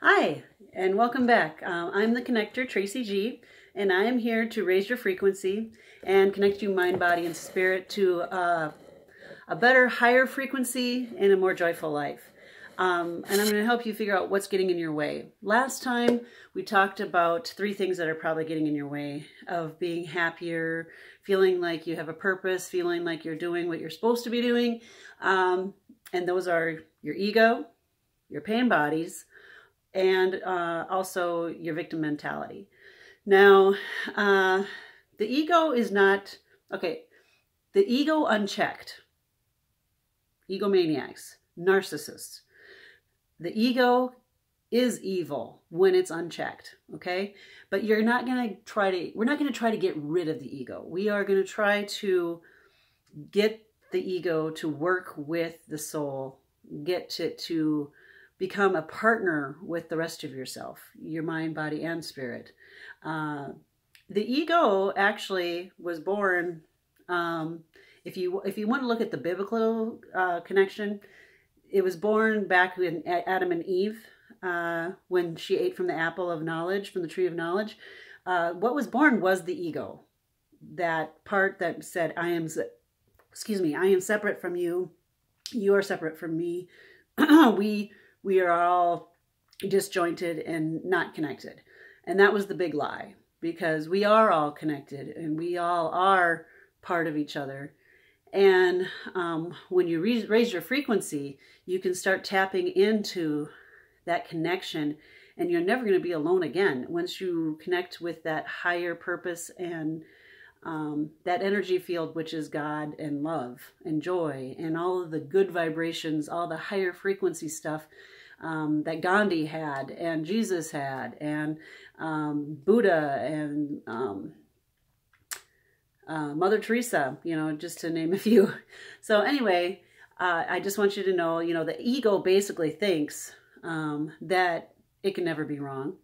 Hi, and welcome back. I'm the connector, Tracy G, and I am here to raise your frequency and connect you mind, body, and spirit to a better, higher frequency and a more joyful life. And I'm going to help you figure out what's getting in your way. Last time, we talked about 3 things that are probably getting in your way of being happier, feeling like you have a purpose, feeling like you're doing what you're supposed to be doing. And those are your ego, your pain bodies, and also your victim mentality. Now, the ego is not, okay, the ego unchecked, egomaniacs, narcissists. The ego is evil when it's unchecked, okay? But we're not going to try to get rid of the ego. We are going to try to get the ego to work with the soul, get it to become a partner with the rest of yourself, your mind, body, and spirit. The ego actually was born, if you want to look at the biblical connection, it was born back in Adam and Eve, when she ate from the apple of knowledge, from the tree of knowledge. What was born was the ego. That part that said, I am separate from you. You are separate from me. We are all disjointed and not connected. And that was the big lie, because we are all connected and we all are part of each other. And when you raise your frequency, you can start tapping into that connection, and you're never going to be alone again. Once you connect with that higher purpose and that energy field, which is God and love and joy and all of the good vibrations, all the higher frequency stuff that Gandhi had and Jesus had and Buddha and Mother Teresa, just to name a few. So anyway, I just want you to know, the ego basically thinks that it can never be wrong,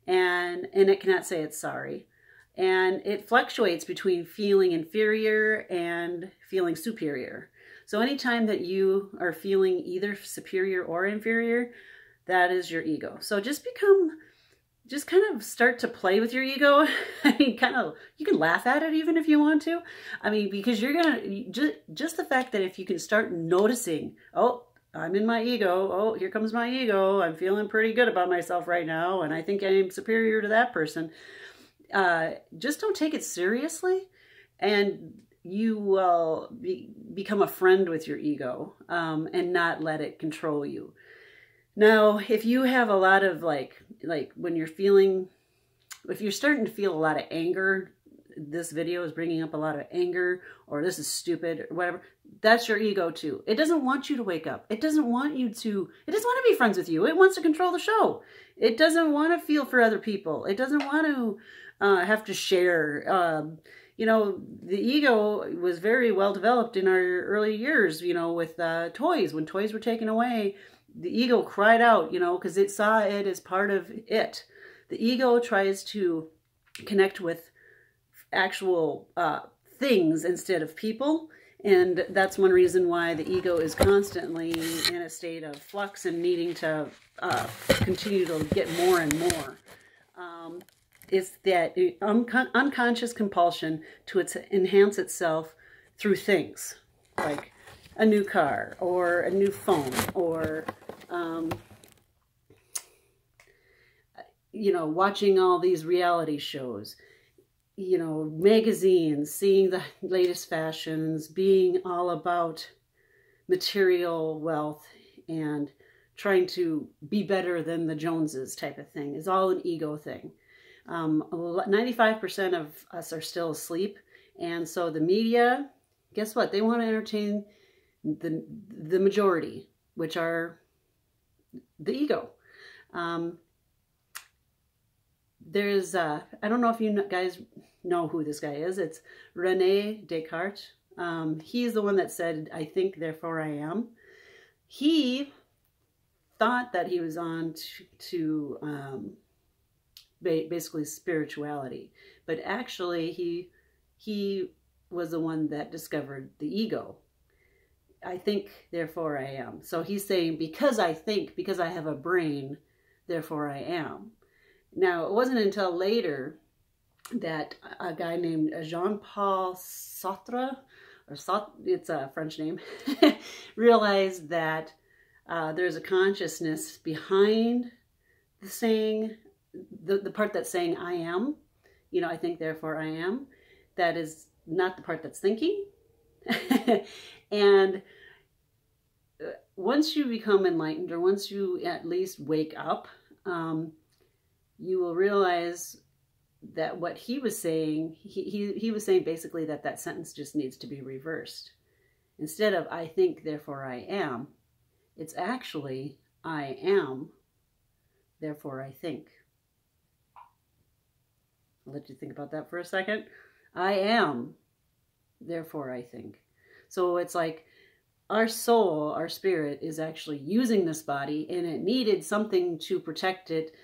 and it cannot say it's sorry. And it fluctuates between feeling inferior and feeling superior. So anytime that you are feeling either superior or inferior, that is your ego. So just kind of start to play with your ego. I mean, you can laugh at it even if you want to. I mean, because you're going to, just the fact that if you can start noticing, oh, I'm in my ego. Oh, here comes my ego. I'm feeling pretty good about myself right now, and I think I'm superior to that person. Just don't take it seriously, and you will become a friend with your ego, and not let it control you. Now, if you have a lot of like when if you're starting to feel a lot of anger, this video is bringing up a lot of anger, or this is stupid, or whatever, that's your ego too. It doesn't want you to wake up. It doesn't want to be friends with you. It wants to control the show. It doesn't want to feel for other people. It doesn't want to have to share. The ego was very well developed in our early years, with toys. When toys were taken away, the ego cried out, because it saw it as part of it. The ego tries to connect with actual things instead of people. And that's one reason why the ego is constantly in a state of flux and needing to continue to get more and more. It's that unconscious compulsion to enhance itself through things like a new car or a new phone, or watching all these reality shows, magazines, seeing the latest fashions, being all about material wealth and trying to be better than the Joneses type of thing is all an ego thing. 95% of us are still asleep, and so the media, guess what? They want to entertain the majority, which are the ego. There's I don't know if you guys know who this guy is. It's Rene Descartes. He's the one that said, "I think, therefore I am." He thought that he was on to basically spirituality, but actually he was the one that discovered the ego. I think, therefore I am. So he's saying, because I think, because I have a brain, therefore I am. Now, it wasn't until later that a guy named Jean-Paul Sartre, it's a French name, realized that there's a consciousness behind the saying, the part that's saying I am, I think, therefore I am. That is not the part that's thinking. And once you become enlightened, or once you at least wake up, you will realize that what he was saying, he was saying basically that that sentence just needs to be reversed. Instead of I think, therefore I am, it's actually I am, therefore I think. I'll let you think about that for a second. I am, therefore I think. So it's like our soul, our spirit, is actually using this body, and it needed something to protect it,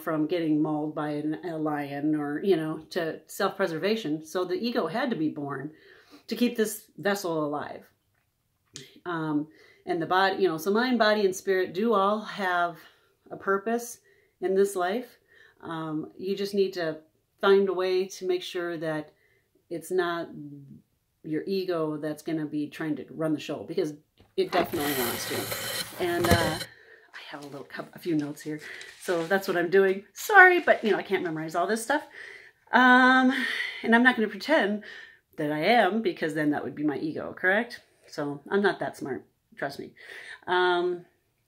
from getting mauled by a lion, or, to self-preservation. So the ego had to be born to keep this vessel alive. And the body, so mind, body, and spirit do all have a purpose in this life. You just need to find a way to make sure that it's not your ego that's going to be trying to run the show, because it definitely wants to. And I have a few notes here, so that's what I'm doing. Sorry, but I can't memorize all this stuff. And I'm not going to pretend that I am, because then that would be my ego, correct? So I'm not that smart, trust me.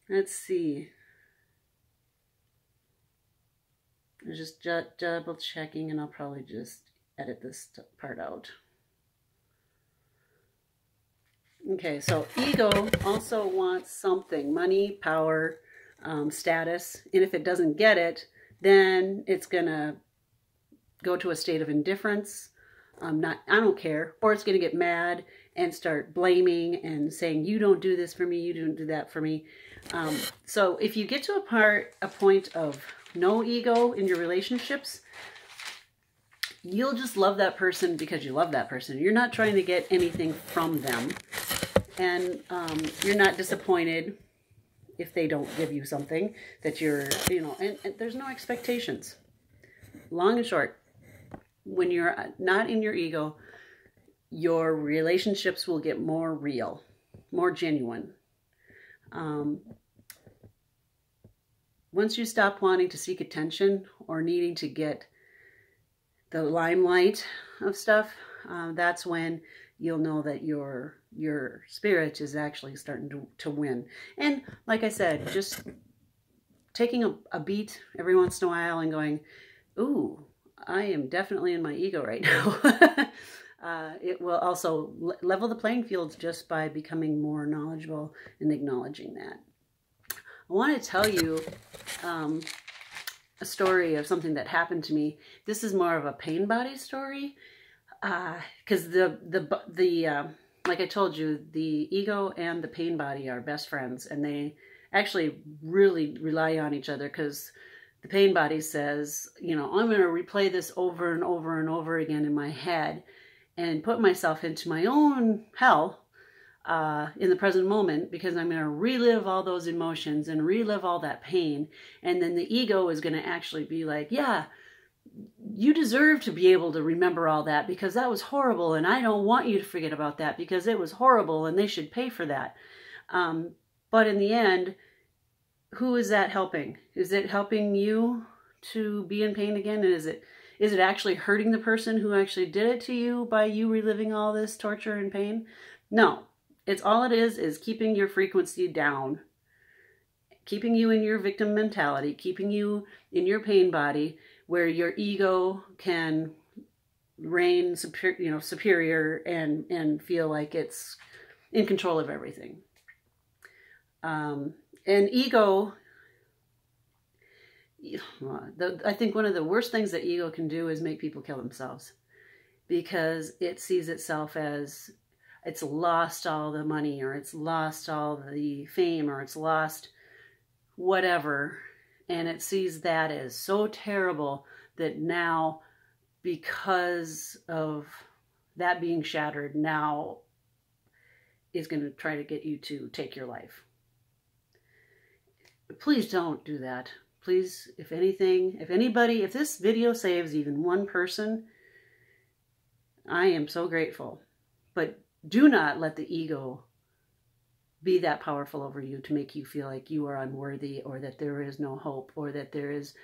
Let's see. I'm just double checking, and I'll probably just edit this part out. Okay, so ego also wants something: money, power, status. And if it doesn't get it, then it's gonna go to a state of indifference. I don't care. Or it's gonna get mad and start blaming and saying, you don't do this for me, you don't do that for me. So if you get to a point of no ego in your relationships, you'll just love that person because you love that person. You're not trying to get anything from them. And you're not disappointed if they don't give you something that you're, and there's no expectations. Long and short, when you're not in your ego, your relationships will get more real, more genuine. Once you stop wanting to seek attention or needing to get the limelight of stuff, that's when you'll know that your spirit is actually starting to win. And like I said, just taking a beat every once in a while and going, ooh, I am definitely in my ego right now. It will also level the playing field just by becoming more knowledgeable and acknowledging that. I want to tell you a story of something that happened to me. This is more of a pain body story, because like I told you, the ego and the pain body are best friends, and they actually really rely on each other, because the pain body says, I'm going to replay this over and over and over again in my head and put myself into my own hell in the present moment, because I'm going to relive all those emotions and relive all that pain. And then the ego is going to actually be like, yeah, you deserve to be able to remember all that, because that was horrible, and I don't want you to forget about that because it was horrible and they should pay for that. But in the end, who is that helping? Is it helping you to be in pain again? And is it actually hurting the person who actually did it to you by you reliving all this torture and pain? No. All it is keeping your frequency down, keeping you in your victim mentality, keeping you in your pain body, where your ego can reign superior and feel like it's in control of everything. And ego, I think one of the worst things that ego can do is make people kill themselves, because it sees itself as it's lost all the money, or it's lost all the fame, or it's lost whatever. And it sees that as so terrible that now, because of that being shattered, now is going to try to get you to take your life. Please don't do that. please, if anything, if anybody, if this video saves even one person, I am so grateful. But do not let the ego be that powerful over you to make you feel like you are unworthy, or that there is no hope, or that there is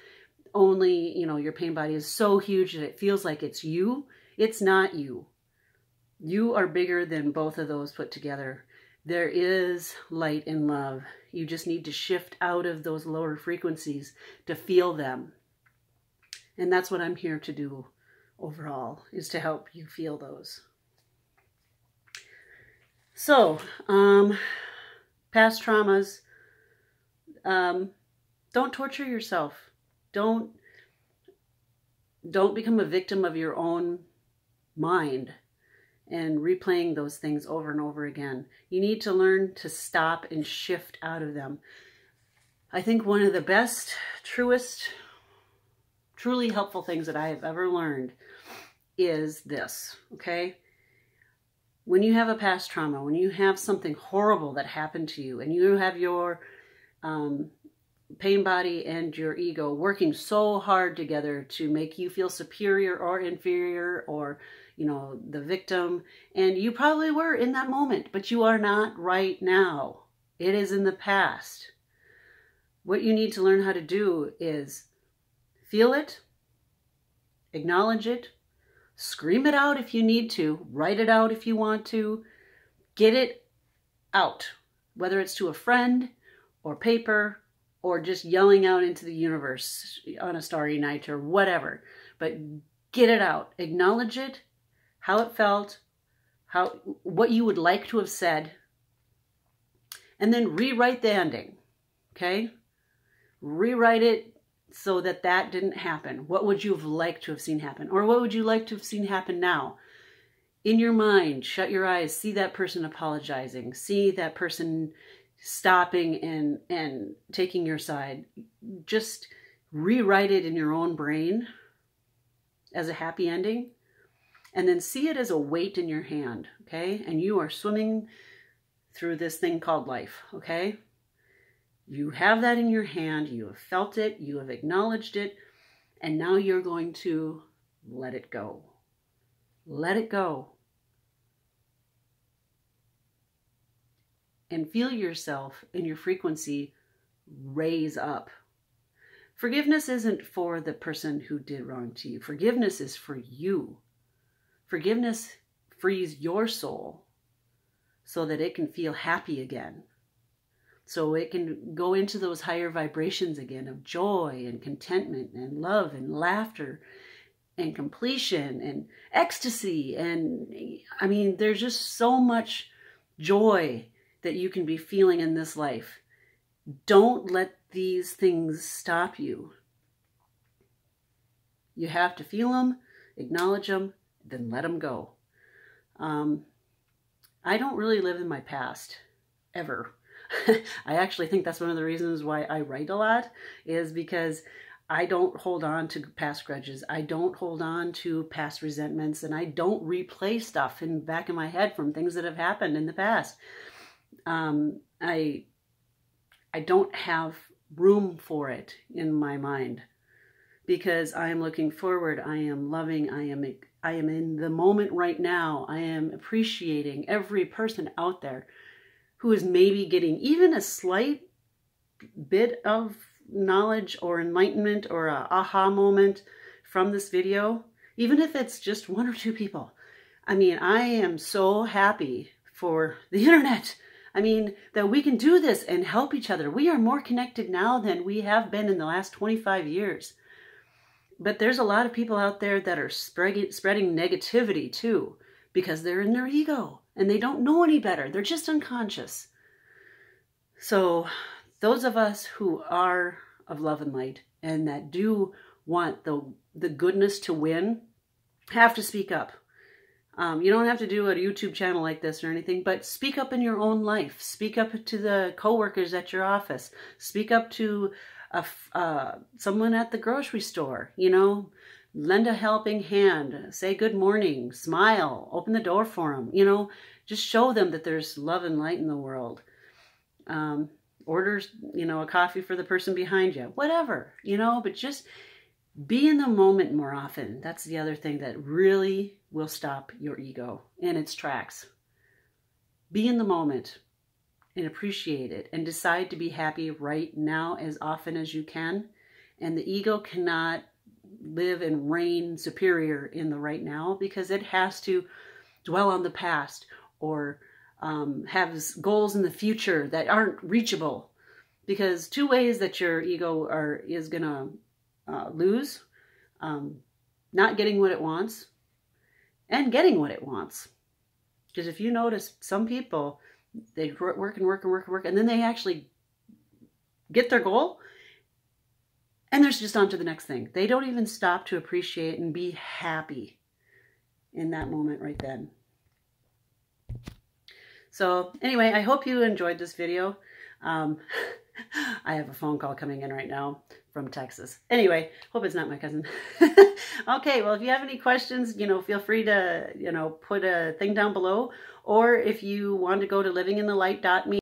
only, your pain body is so huge that it feels like it's you. It's not you. You are bigger than both of those put together. There is light and love. You just need to shift out of those lower frequencies to feel them. And that's what I'm here to do overall, is to help you feel those. So, past traumas, don't torture yourself. Don't become a victim of your own mind and replaying those things over and over again. You need to learn to stop and shift out of them. I think one of the best, truly helpful things that I have ever learned is this, okay? When you have a past trauma, when you have something horrible that happened to you, and you have your pain body and your ego working so hard together to make you feel superior or inferior, or the victim, and you probably were in that moment, but you are not right now. It is in the past. What you need to learn how to do is feel it, acknowledge it, scream it out if you need to, write it out if you want to, get it out, whether it's to a friend or paper or just yelling out into the universe on a starry night or whatever. But get it out, acknowledge it, how it felt, what you would like to have said, and then rewrite the ending, okay? Rewrite it so that didn't happen. What would you have liked to have seen happen? Or what would you like to have seen happen now? In your mind, shut your eyes, see that person apologizing, see that person stopping and taking your side. Just rewrite it in your own brain as a happy ending. And then see it as a weight in your hand, okay? And you are swimming through this thing called life, okay? You have that in your hand, you have felt it, you have acknowledged it, and now you're going to let it go. Let it go. And feel yourself and your frequency raise up. Forgiveness isn't for the person who did wrong to you. Forgiveness is for you. Forgiveness frees your soul so that it can feel happy again. So it can go into those higher vibrations again of joy and contentment and love and laughter and completion and ecstasy. And I mean, there's just so much joy that you can be feeling in this life. Don't let these things stop you. You have to feel them, acknowledge them, then let them go. I don't really live in my past, ever. I actually think that's one of the reasons why I write a lot, is because I don't hold on to past grudges. I don't hold on to past resentments, and I don't replay stuff in the back of my head from things that have happened in the past. I don't have room for it in my mind, because I am looking forward. I am loving. I am in the moment right now. I am appreciating every person out there who is maybe getting even a slight bit of knowledge or enlightenment or a aha moment from this video, even if it's just one or two people. I mean, I am so happy for the internet. I mean, that we can do this and help each other. We are more connected now than we have been in the last 25 years. But there's a lot of people out there that are spreading negativity too, because they're in their ego and they don't know any better. They're just unconscious. So those of us who are of love and light and that do want the goodness to win have to speak up. You don't have to do a YouTube channel like this or anything, but speak up in your own life. Speak up to the coworkers at your office. Speak up to someone at the grocery store, lend a helping hand, say good morning, smile, open the door for them, just show them that there's love and light in the world. order, you know, a coffee for the person behind you, whatever, you know, but just be in the moment more often. That's the other thing that really will stop your ego in its tracks. Be in the moment and appreciate it and decide to be happy right now as often as you can. And the ego cannot live and reign superior in the right now because it has to dwell on the past or have goals in the future that aren't reachable. Because two ways that your ego is going to lose, not getting what it wants and getting what it wants. Because if you notice, some people, they work and then they actually get their goal and they're just on to the next thing. They don't even stop to appreciate and be happy in that moment right then. So anyway, I hope you enjoyed this video. I have a phone call coming in right now from Texas. Anyway, hope it's not my cousin. Okay, well, if you have any questions, you know, feel free to, you know, put a thing down below. Or if you want to go to livinginthelight.me